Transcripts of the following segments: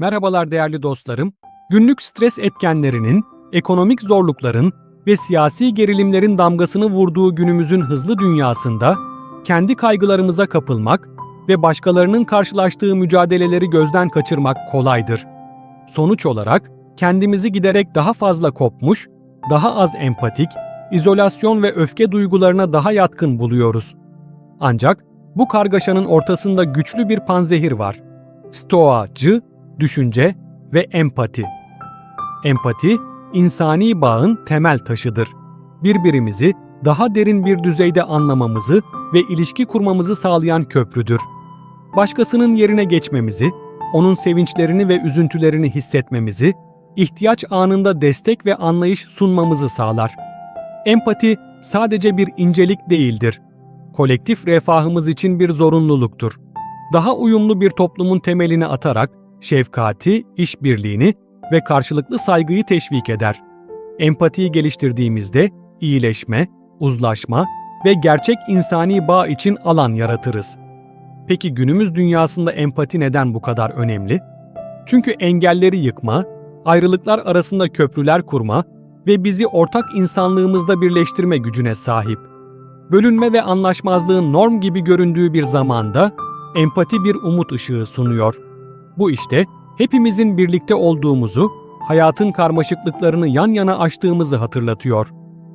Merhabalar değerli dostlarım. Günlük stres etkenlerinin, ekonomik zorlukların ve siyasi gerilimlerin damgasını vurduğu günümüzün hızlı dünyasında kendi kaygılarımıza kapılmak ve başkalarının karşılaştığı mücadeleleri gözden kaçırmak kolaydır. Sonuç olarak kendimizi giderek daha fazla kopmuş, daha az empatik, izolasyon ve öfke duygularına daha yatkın buluyoruz. Ancak bu kargaşanın ortasında güçlü bir panzehir var. Stoacı, düşünce ve empati. Empati, insani bağın temel taşıdır. Birbirimizi daha derin bir düzeyde anlamamızı ve ilişki kurmamızı sağlayan köprüdür. Başkasının yerine geçmemizi, onun sevinçlerini ve üzüntülerini hissetmemizi, ihtiyaç anında destek ve anlayış sunmamızı sağlar. Empati sadece bir incelik değildir. Kolektif refahımız için bir zorunluluktur. Daha uyumlu bir toplumun temelini atarak şefkati, işbirliğini ve karşılıklı saygıyı teşvik eder. Empatiyi geliştirdiğimizde iyileşme, uzlaşma ve gerçek insani bağ için alan yaratırız. Peki günümüz dünyasında empati neden bu kadar önemli? Çünkü engelleri yıkma, ayrılıklar arasında köprüler kurma ve bizi ortak insanlığımızda birleştirme gücüne sahip. Bölünme ve anlaşmazlığın norm gibi göründüğü bir zamanda empati bir umut ışığı sunuyor. Bu işte hepimizin birlikte olduğumuzu, hayatın karmaşıklıklarını yan yana aştığımızı hatırlatıyor.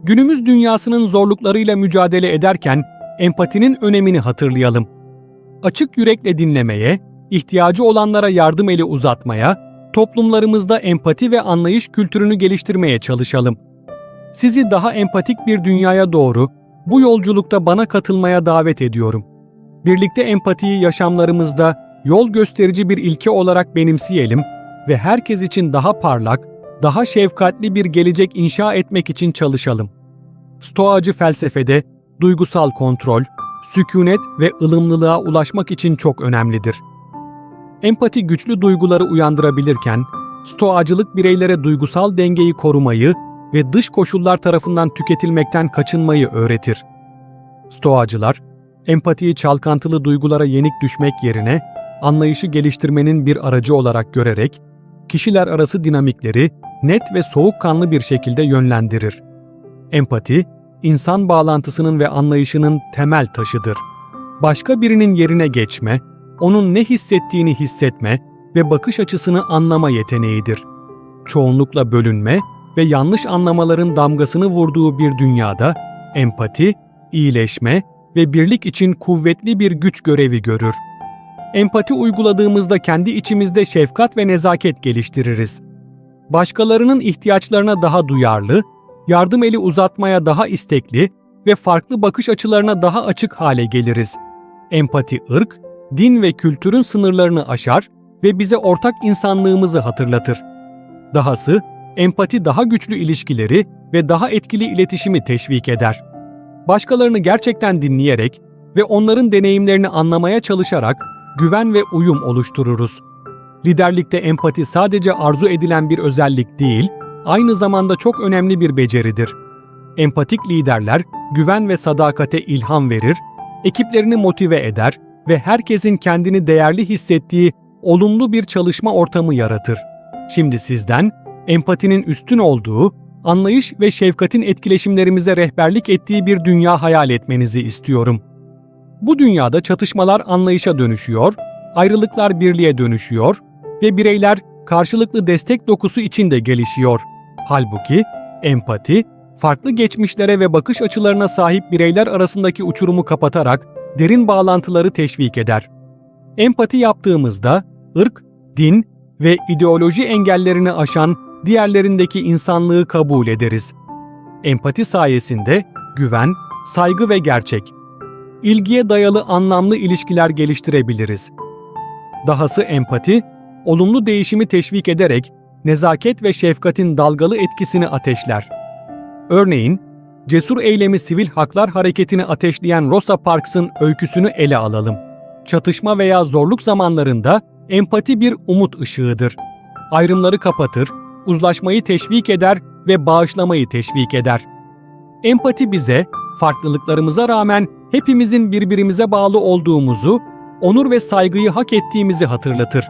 Günümüz dünyasının zorluklarıyla mücadele ederken empatinin önemini hatırlayalım. Açık yürekle dinlemeye, ihtiyacı olanlara yardım eli uzatmaya, toplumlarımızda empati ve anlayış kültürünü geliştirmeye çalışalım. Sizi daha empatik bir dünyaya doğru bu yolculukta bana katılmaya davet ediyorum. Birlikte empatiyi yaşamlarımızda yol gösterici bir ilke olarak benimseyelim ve herkes için daha parlak, daha şefkatli bir gelecek inşa etmek için çalışalım. Stoacı felsefede duygusal kontrol, sükunet ve ılımlılığa ulaşmak için çok önemlidir. Empati güçlü duyguları uyandırabilirken, stoacılık bireylere duygusal dengeyi korumayı ve dış koşullar tarafından tüketilmekten kaçınmayı öğretir. Stoacılar, empatiyi çalkantılı duygulara yenik düşmek yerine anlayışı geliştirmenin bir aracı olarak görerek, kişiler arası dinamikleri net ve soğukkanlı bir şekilde yönlendirir. Empati, insan bağlantısının ve anlayışının temel taşıdır. Başka birinin yerine geçme, onun ne hissettiğini hissetme ve bakış açısını anlama yeteneğidir. Çoğunlukla bölünme ve yanlış anlamaların damgasını vurduğu bir dünyada empati, iyileşme ve birlik için kuvvetli bir güç görevi görür. Empati uyguladığımızda kendi içimizde şefkat ve nezaket geliştiririz. Başkalarının ihtiyaçlarına daha duyarlı, yardım eli uzatmaya daha istekli ve farklı bakış açılarına daha açık hale geliriz. Empati ırk, din ve kültürün sınırlarını aşar ve bize ortak insanlığımızı hatırlatır. Dahası, empati daha güçlü ilişkileri ve daha etkili iletişimi teşvik eder. Başkalarını gerçekten dinleyerek ve onların deneyimlerini anlamaya çalışarak güven ve uyum oluştururuz. Liderlikte empati sadece arzu edilen bir özellik değil, aynı zamanda çok önemli bir beceridir. Empatik liderler güven ve sadakate ilham verir, ekiplerini motive eder ve herkesin kendini değerli hissettiği olumlu bir çalışma ortamı yaratır. Şimdi sizden empatinin üstün olduğu, anlayış ve şefkatin etkileşimlerimize rehberlik ettiği bir dünya hayal etmenizi istiyorum. Bu dünyada çatışmalar anlayışa dönüşüyor, ayrılıklar birliğe dönüşüyor ve bireyler karşılıklı destek dokusu içinde gelişiyor. Halbuki empati, farklı geçmişlere ve bakış açılarına sahip bireyler arasındaki uçurumu kapatarak derin bağlantıları teşvik eder. Empati yaptığımızda ırk, din ve ideoloji engellerini aşan diğerlerindeki insanlığı kabul ederiz. Empati sayesinde güven, saygı ve gerçek, ilgiye dayalı anlamlı ilişkiler geliştirebiliriz. Dahası empati, olumlu değişimi teşvik ederek nezaket ve şefkatin dalgalı etkisini ateşler. Örneğin, cesur eylemi sivil haklar hareketini ateşleyen Rosa Parks'ın öyküsünü ele alalım. Çatışma veya zorluk zamanlarında empati bir umut ışığıdır. Ayrımları kapatır, uzlaşmayı teşvik eder ve bağışlamayı teşvik eder. Empati bize, farklılıklarımıza rağmen hepimizin birbirimize bağlı olduğumuzu, onur ve saygıyı hak ettiğimizi hatırlatır.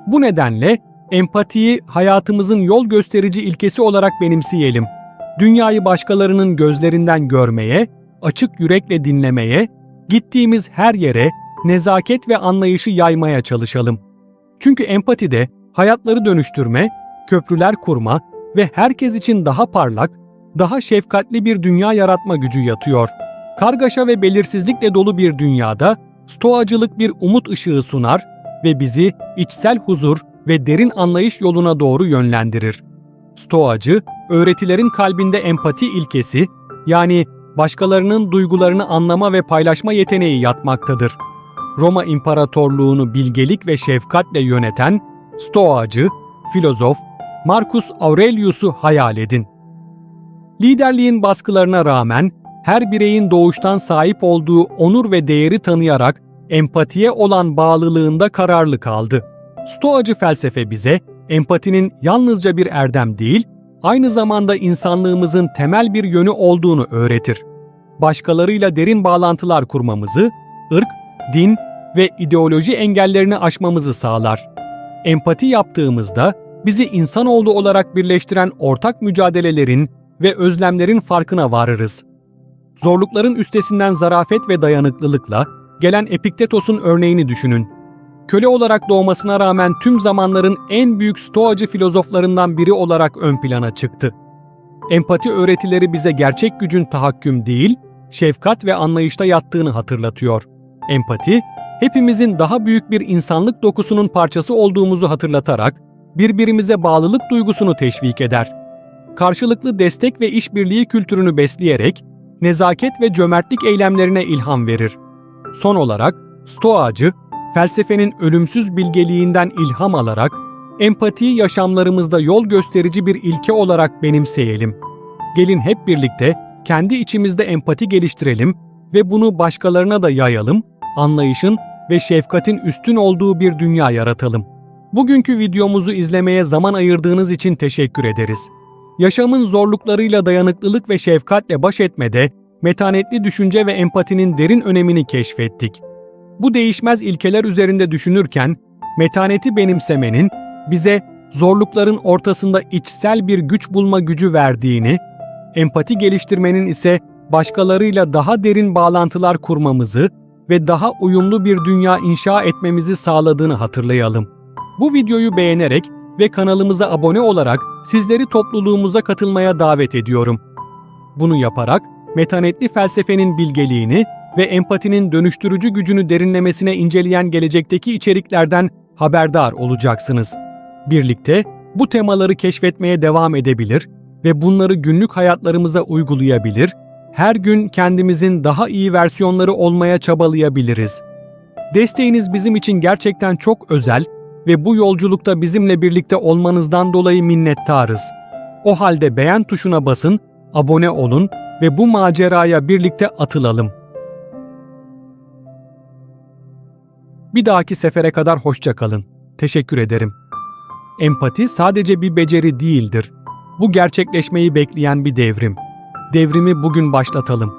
Bu nedenle Empatiyi hayatımızın yol gösterici ilkesi olarak benimseyelim. Dünyayı başkalarının gözlerinden görmeye, açık yürekle dinlemeye, gittiğimiz her yere nezaket ve anlayışı yaymaya çalışalım. Çünkü empatide hayatları dönüştürme, köprüler kurma ve herkes için daha parlak, daha şefkatli bir dünya yaratma gücü yatıyor. Kargaşa ve belirsizlikle dolu bir dünyada stoacılık bir umut ışığı sunar ve bizi içsel huzur ve derin anlayış yoluna doğru yönlendirir. Stoacı, öğretilerin kalbinde empati ilkesi, yani başkalarının duygularını anlama ve paylaşma yeteneği yatmaktadır. Roma İmparatorluğunu bilgelik ve şefkatle yöneten Stoacı, filozof Marcus Aurelius'u hayal edin. Liderliğin baskılarına rağmen her bireyin doğuştan sahip olduğu onur ve değeri tanıyarak empatiye olan bağlılığında kararlı kaldı. Stoacı felsefe bize empatinin yalnızca bir erdem değil, aynı zamanda insanlığımızın temel bir yönü olduğunu öğretir. Başkalarıyla derin bağlantılar kurmamızı, ırk, din ve ideoloji engellerini aşmamızı sağlar. Empati yaptığımızda bizi insanoğlu olarak birleştiren ortak mücadelelerin ve özlemlerin farkına varırız. Zorlukların üstesinden zarafet ve dayanıklılıkla gelen Epiktetos'un örneğini düşünün. Köle olarak doğmasına rağmen tüm zamanların en büyük stoacı filozoflarından biri olarak ön plana çıktı. Empati öğretileri bize gerçek gücün tahakküm değil, şefkat ve anlayışta yattığını hatırlatıyor. Empati, hepimizin daha büyük bir insanlık dokusunun parçası olduğumuzu hatırlatarak birbirimize bağlılık duygusunu teşvik eder. Karşılıklı destek ve işbirliği kültürünü besleyerek nezaket ve cömertlik eylemlerine ilham verir. Son olarak, Stoacı, felsefenin ölümsüz bilgeliğinden ilham alarak empatiyi yaşamlarımızda yol gösterici bir ilke olarak benimseyelim. Gelin hep birlikte kendi içimizde empati geliştirelim ve bunu başkalarına da yayalım, anlayışın ve şefkatin üstün olduğu bir dünya yaratalım. Bugünkü videomuzu izlemeye zaman ayırdığınız için teşekkür ederiz. Yaşamın zorluklarıyla dayanıklılık ve şefkatle baş etmede metanetli düşünce ve empatinin derin önemini keşfettik. Bu değişmez ilkeler üzerinde düşünürken, metaneti benimsemenin bize zorlukların ortasında içsel bir güç bulma gücü verdiğini, empati geliştirmenin ise başkalarıyla daha derin bağlantılar kurmamızı ve daha uyumlu bir dünya inşa etmemizi sağladığını hatırlayalım. Bu videoyu beğenerek ve kanalımıza abone olarak sizleri topluluğumuza katılmaya davet ediyorum. Bunu yaparak metanetli felsefenin bilgeliğini ve empatinin dönüştürücü gücünü derinlemesine inceleyen gelecekteki içeriklerden haberdar olacaksınız. Birlikte bu temaları keşfetmeye devam edebilir ve bunları günlük hayatlarımıza uygulayabilir, her gün kendimizin daha iyi versiyonları olmaya çabalayabiliriz. Desteğiniz bizim için gerçekten çok özel ve bu yolculukta bizimle birlikte olmanızdan dolayı minnettarız. O halde beğen tuşuna basın, abone olun ve bu maceraya birlikte atılalım. Bir dahaki sefere kadar hoşça kalın. Teşekkür ederim. Empati sadece bir beceri değildir. Bu gerçekleşmeyi bekleyen bir devrim. Devrimi bugün başlatalım.